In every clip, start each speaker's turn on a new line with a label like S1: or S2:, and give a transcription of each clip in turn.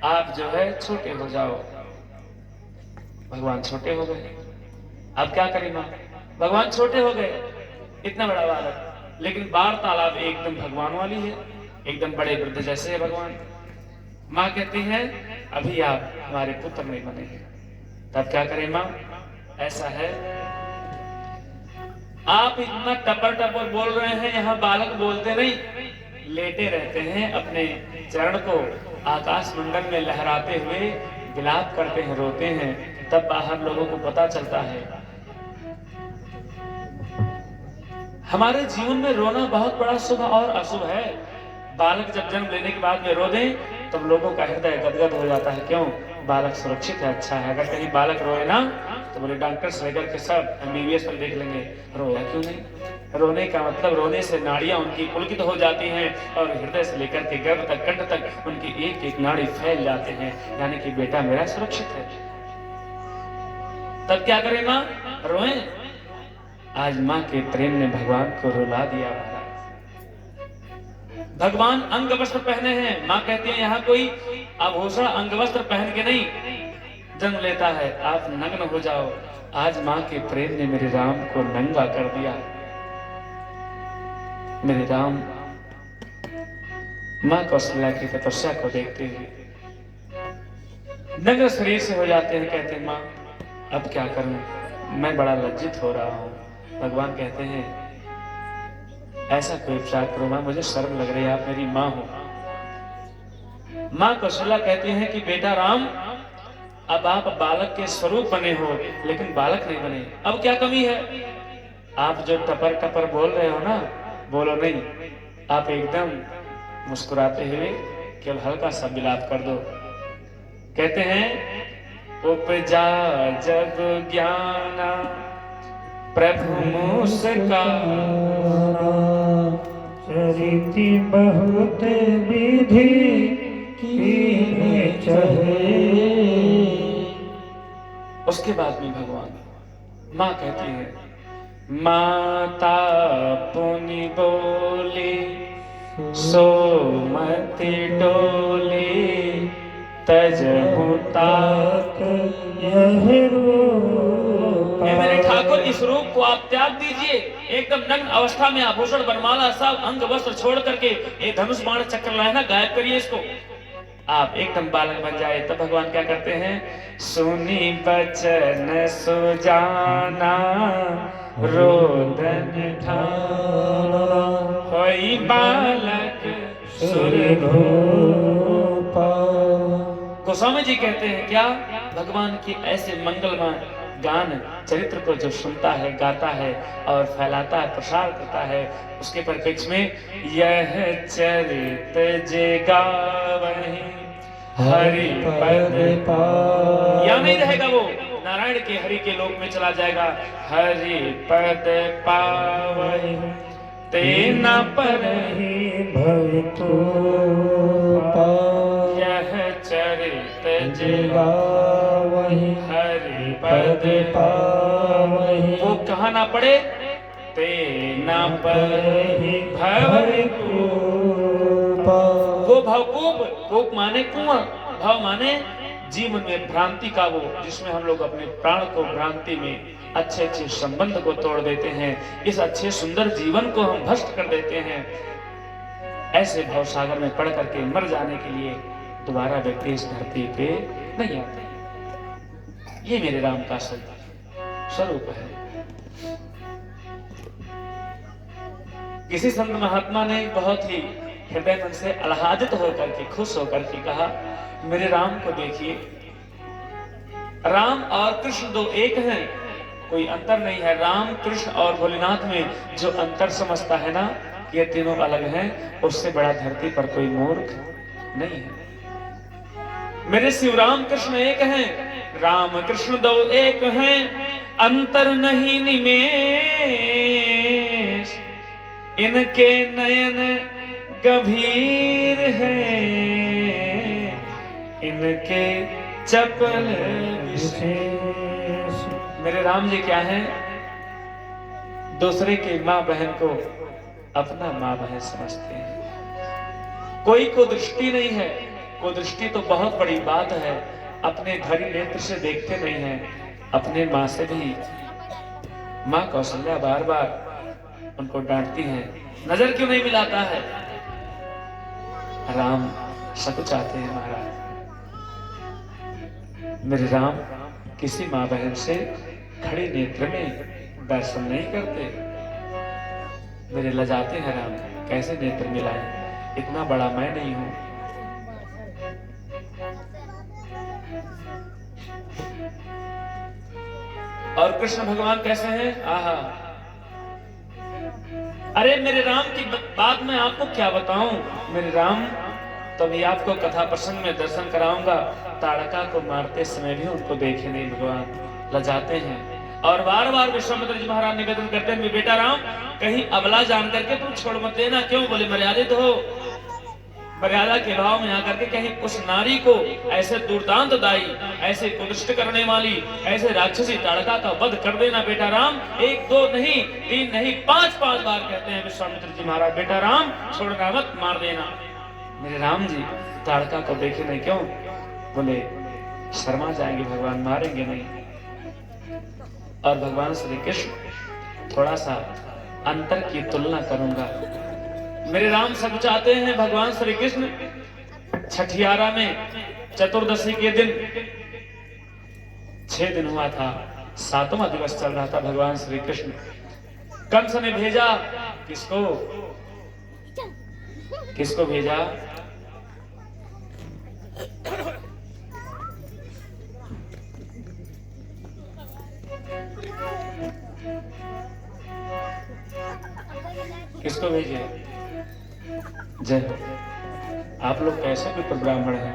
S1: आप जो है छोटे हो जाओ। भगवान छोटे हो गए। अब क्या करें माँ? भगवान छोटे हो गए, इतना बड़ा बालक, लेकिन वार्तालाप एकदम भगवान वाली है, एकदम बड़े वृद्ध जैसे है भगवान। माँ कहती है अभी आप हमारे पुत्र नहीं बने हैं। तब क्या करें माँ? ऐसा है, आप इतना टपर टपर बोल रहे हैं, यहाँ बालक बोलते नहीं, लेटे रहते हैं, अपने चरण को आकाश मंडल में लहराते हुए विलाप करते हैं, रोते हैं। तब बाहर लोगों को पता चलता है। हमारे जीवन में रोना बहुत बड़ा शुभ और अशुभ है। बालक जब जन्म लेने के बाद में रो दें तब लोगों का हृदय गदगद हो जाता है। क्यों? बालक सुरक्षित है, अच्छा है। अगर कहीं बालक रोए ना तो बोले डॉक्टर से लेकर के सब MBBS पर देख लेंगे, रोया क्यों नहीं। रोने का मतलब रोने से नाड़ियां उनकी पुलकित हो जाती हैं और हृदय से लेकर के गर्भ तक, कंठ तक उनकी एक एक नाड़ी फैल जाते हैं, यानी कि बेटा मेरा सुरक्षित है। तब क्या करें माँ? रोए। आज माँ के प्रेम ने भगवान को रुला दिया। भगवान अंग वस्त्र पहने हैं। माँ कहती है यहाँ कोई आभूषण अंग वस्त्र पहन के नहीं जन्म लेता है, आप नग्न हो जाओ। आज माँ के प्रेम ने मेरे राम को नंगा कर दिया। मेरे राम माँ कौशल्या की तपस्या को देखते हुए नग्न शरीर से हो जाते हैं। कहते हैं माँ अब क्या करूं, मैं बड़ा लज्जित हो रहा हूं। भगवान कहते हैं ऐसा कोई उपचार करो माँ, मुझे शर्म लग रही है, आप मेरी माँ हो। माँ कौशल्या कहती हैं कि बेटा राम, अब आप बालक के स्वरूप बने हो लेकिन बालक नहीं बने। अब क्या कमी है? आप जो टपर टपर बोल रहे हो ना, बोलो नहीं, आप एकदम मुस्कुराते हुए केवल हल्का सा विलाप कर दो। कहते हैं उपजा जग ज्ञाना प्रभु मुस्काना,
S2: चरिति बहुत विधि कीने चहे।
S1: उसके बाद में भगवान माँ कहती है माता पुनि बोली सोमति डोली, तजहु तात
S2: यह रूप।
S1: हे मेरे ठाकुर, इस रूप को आप त्याग दीजिए। एकदम नग्न अवस्था में आभूषण बनमाला सब अंग वस्त्र छोड़ करके ये धनुष बाण चक्र लाना गायब करिए इसको, आप एकदम बालक बन जाए। तब भगवान क्या करते हैं? सुनी बचन सुजाना रोदन ठाना, होई बालक
S2: सुरभूपा।
S1: गोस्वामी जी कहते हैं क्या? भगवान की ऐसे मंगलमय गान चरित्र को जो सुनता है, गाता है और फैलाता है, प्रसार करता है, उसके परिप्रेक्ष्य में यह चरित जे गावहि हरि पद पावहि, या नहीं रहेगा वो नारायण के हरि के लोक में चला जाएगा। हरि पद पावहि तेना परहि
S2: भवितु
S1: यह चरित जे
S2: गावहि
S1: हरि
S2: पद पावहि।
S1: वो कहाँ ना पड़े? तेना परहि भवकूप। वो भवकूप, कूप माने कुआं, भव माने जीवन में भ्रांति का वो, जिसमें हम लोग अपने प्राण को भ्रांति में अच्छे अच्छे संबंध को तोड़ देते हैं, इस अच्छे सुंदर जीवन को हम भ्रष्ट कर देते हैं। ऐसे भव सागर में पड़ करके मर जाने के लिए दोबारा व्यक्ति इस धरती पे नहीं आते। ये मेरे राम का स्वरूप है। किसी संत महात्मा ने बहुत ही हृदय मन से आह्लादित होकर के, खुश होकर के कहा मेरे राम को देखिए, राम और कृष्ण दो एक हैं, कोई अंतर नहीं है। राम कृष्ण और भोलेनाथ में जो अंतर समझता है ना, ये तीनों अलग हैं, उससे बड़ा धरती पर कोई मूर्ख नहीं है। मेरे शिवराम कृष्ण एक हैं, राम कृष्ण दो एक हैं, अंतर नहीं निमेष, इनके नयन गंभीर हैं, इनके चपल विशेष। मेरे राम जी क्या हैं? दूसरे की माँ बहन को अपना माँ बहन समझते हैं। कोई को दृष्टि नहीं है, कुदृष्टि तो बहुत बड़ी बात है, अपने धरी नेत्र से देखते नहीं हैं। अपने माँ से भी माँ कौशल्या बार बार उनको डांटती हैं, नजर क्यों नहीं मिलाता है। राम सब चाहते हैं महाराज, मेरे राम किसी माँ बहन से खड़े नेत्र में दर्शन नहीं करते, मेरे लजाते हैं राम, कैसे नेत्र मिलाएं, इतना बड़ा मैं नहीं हूं। और कृष्ण भगवान कैसे हैं, आहा, अरे मेरे राम की बात मैं आपको क्या बताऊं। मेरे राम तभी आपको कथा प्रसंग में दर्शन कराऊंगा, ताड़का को मारते समय भी उनको देखे नहीं भगवान, लजाते हैं। और बार बार विश्वामित्र जी महाराज निवेदन करते हैं, बेटा राम कहीं अबला जान करके तुम छोड़ मत देना। क्यों, बोले मर्यादित हो, मर्यादा के भाव में आकर के कहीं उस नारी को ऐसे दुर्दांत दाई, ऐसे कुदृष्ट करने वाली, ऐसे राक्षसी ताड़का का वध कर देना बेटा राम। 1 2 नहीं 3 नहीं 5 बार कहते हैं विश्वामित्र जी महाराज, बेटा राम छोड़ना मत, मार देना। मेरे राम जी ताड़का को देखे नहीं, क्यों, बोले शर्मा जाएंगे भगवान, मारेंगे नहीं। और भगवान श्री कृष्ण थोड़ा सा अंतर की तुलना करूंगा। मेरे राम सब चाहते हैं, भगवान श्री कृष्ण छठियारा में चतुर्दशी के दिन 6 दिन हुआ था, 7वां दिवस चल रहा था। भगवान श्री कृष्ण कंस ने भेजा, किसको किसको भेजा, किसको भेजे, जय हो। आप लोग कैसे भी ब्राह्मण हैं,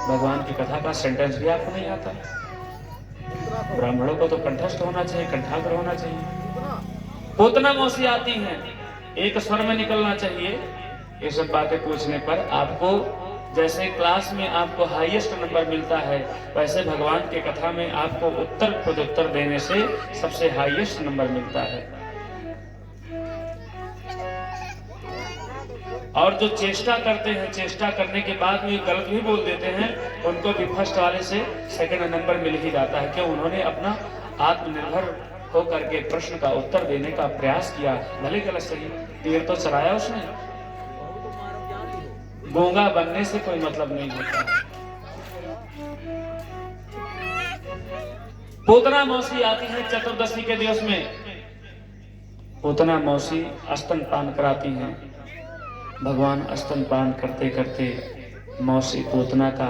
S1: भगवान की कथा का सेंटेंस भी आपको नहीं आता। ब्राह्मणों को तो कंठस्थ होना चाहिए, कंठाग्र होना चाहिए। पूतना मौसी आती हैं, एक स्वर में निकलना चाहिए। ये सब बातें पूछने पर आपको, जैसे क्लास में आपको हाईएस्ट नंबर मिलता है, वैसे भगवान के कथा में आपको उत्तर प्रत्युत्तर देने से सबसे हाईएस्ट नंबर मिलता है। और जो चेष्टा करते हैं, चेष्टा करने के बाद में गलत भी बोल देते हैं, उनको भी फर्स्ट वाले से सेकंड नंबर मिल ही जाता है। क्यों, उन्होंने अपना आत्मनिर्भर होकर के प्रश्न का उत्तर देने का प्रयास किया, भले गलत सही, तीर तो चलाया उसने। गूंगा बनने से कोई मतलब नहीं होता। पूतना मौसी आती है चतुर्दशी के दिवस में, पूतना मौसी स्तनपान कराती हैं। भगवान स्तनपान करते करते मौसी पूतना का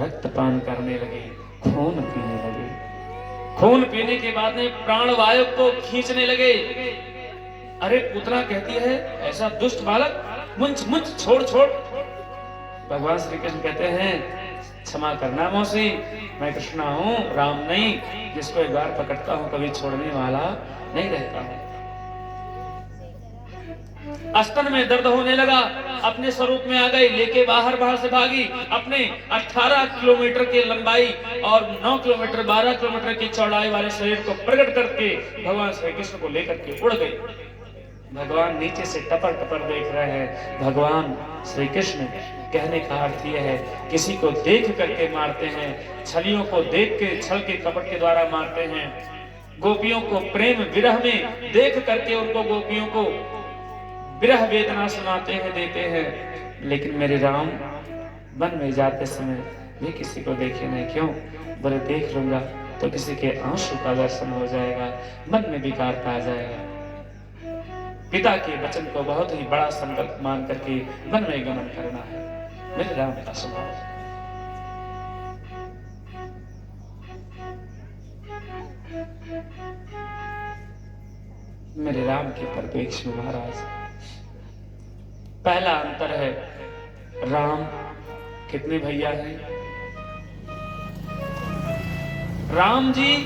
S1: रक्तपान करने लगे, खून पीने लगे। खून पीने के बाद में प्राणवायु को खींचने लगे। अरे पूतना कहती है, ऐसा दुष्ट बालक, मुंच मुंच, छोड़ छोड़। भगवान श्री कृष्ण कहते हैं, क्षमा करना मौसी, मैं कृष्णा हूँ, राम नहीं, जिसको एक बार पकड़ता हूँ कभी छोड़ने वाला नहीं रहता हूँ। स्तन में दर्द होने लगा, अपने स्वरूप में आ गई, लेके बाहर से भागी। अपने 18 किलोमीटर की लंबाई और 9 किलोमीटर 12 किलोमीटर की चौड़ाई वाले शरीर को प्रकट करके भगवान श्री कृष्ण को लेकर के उड़ गई। भगवान नीचे से टपर टपर देख रहे हैं। भगवान श्री कृष्ण कहने का अर्थ यह है, किसी को देख करके मारते हैं, छलियों को देख के, छल के कपट के द्वारा मारते हैं। गोपियों को प्रेम विरह में देख करके उनको, गोपियों को विरह वेदना सुनाते हैं, देते हैं। लेकिन मेरे राम वन में जाते समय भी किसी को देखे नहीं। क्यों, बोले देख लूंगा तो किसी के आंसू का दर्शन हो जाएगा, मन में विकार आ जाएगा। पिता के वचन को बहुत ही बड़ा संकल्प मान करके वन में गमन करना है, मेरे राम का स्वभाव। मेरे राम के परिप्रेक्ष्य में महाराज पहला अंतर है, राम कितने भैया हैं। राम जी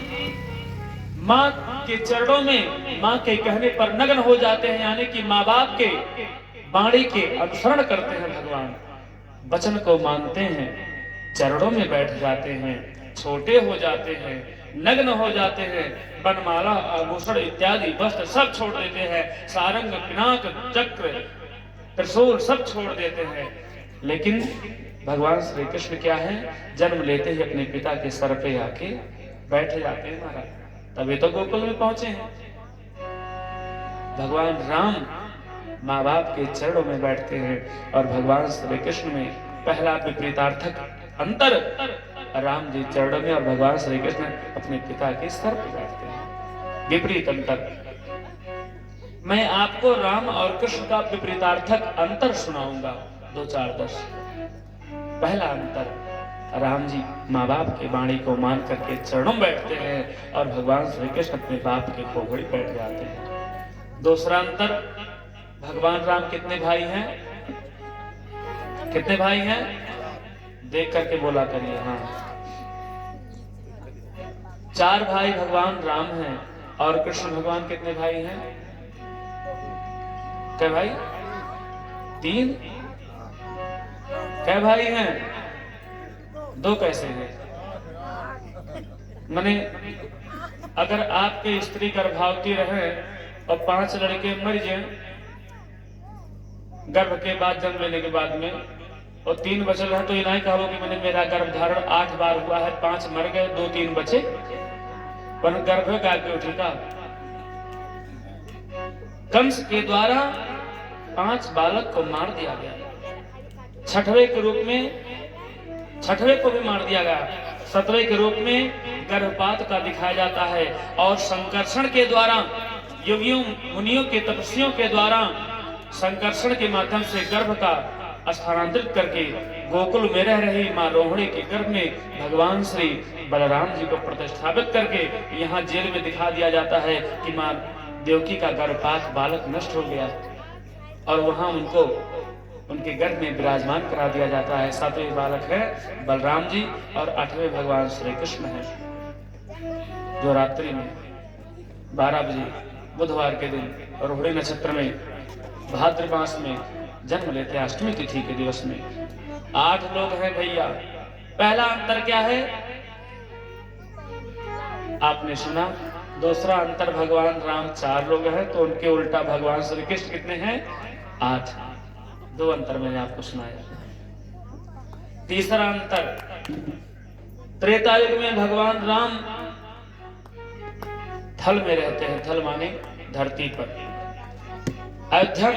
S1: माँ के चरणों में, माँ के कहने पर नग्न हो जाते हैं, यानी कि माँ बाप के वाणी के अनुसरण करते हैं। भगवान वचन को मानते हैं, चरणों में बैठ जाते हैं, छोटे हो जाते हैं, नग्न हो जाते हैं, बनमाला आभूषण इत्यादि वस्त्र सब छोड़ देते हैं, सारंग पिनाक चक्र त्रिशूल सब छोड़ देते हैं। लेकिन भगवान श्री कृष्ण क्या है, जन्म लेते ही अपने पिता के सर पे आके बैठ जाते हैं महाराज, तभी तो गोकुल में पहुंचे हैं। भगवान राम माँ बाप के चरणों में बैठते हैं और भगवान श्री कृष्ण में पहला विपरीतार्थक अंतर, राम जी चरणों में और भगवान श्री कृष्ण अपने पिता के सर पर बैठते हैं। विपरीत अंतर। मैं आपको राम और कृष्ण का विपरीतार्थक अंतर सुनाऊंगा, 2 4 10। पहला अंतर, राम जी माँ बाप की वाणी को मान करके चरणों में बैठते हैं और भगवान श्री कृष्ण अपने बाप के खोपड़ी बैठ जाते हैं। दूसरा अंतर, भगवान राम कितने भाई हैं? कितने भाई हैं? देख करके बोला करिए। हाँ, 4 भाई भगवान राम हैं और कृष्ण भगवान कितने भाई हैं? क्या भाई? 3। क्या भाई हैं? 2 कैसे हैं? माने अगर आपके स्त्री गर्भवती रहे और 5 लड़के मर जाए गर्भ के बाद, जन्म लेने के बाद में, और 3 बचल है, तो ये नहीं कहो कि मैंने मेरा गर्भ धारण 8 बार हुआ है, 5 मर गए 2 3 बचे, पर गर्भ का के उठेगा। कंस के द्वारा 5 बालक को मार दिया गया, 6वें के रूप में 6वें को भी मार दिया गया, 7वें के रूप में गर्भपात का दिखाया जाता है और संकर्षण के द्वारा, योगियों मुनियों के तपस्वियों के द्वारा संकर्षण के माध्यम से गर्भ का स्थानांतरित करके गोकुल में रह रही माँ रोहिणी के गर्भ में भगवान श्री बलराम जी को प्रतिष्ठापित करके यहाँ जेल में दिखा दिया जाता है कि माँ देवकी का गर्भपात बालक नष्ट हो गया और वहां उनको उनके गर्भ में विराजमान करा दिया जाता है। 7वें बालक है बलराम जी और 8वें भगवान श्री कृष्ण है, जो रात्रि में 12 बजे बुधवार के दिन रोहिणी नक्षत्र में भाद्र मास में जन्म लेते हैं, अष्टमी तिथि के दिवस में। 8 लोग हैं भैया। पहला अंतर क्या है आपने सुना। दूसरा अंतर, भगवान राम 4 लोग हैं तो उनके उल्टा भगवान श्री कृष्ण कितने हैं? 8। 2 अंतर मैंने आपको सुनाया। तीसरा अंतर, त्रेता युग में भगवान राम थल में रहते हैं, थल माने धरती पर। अयोध्या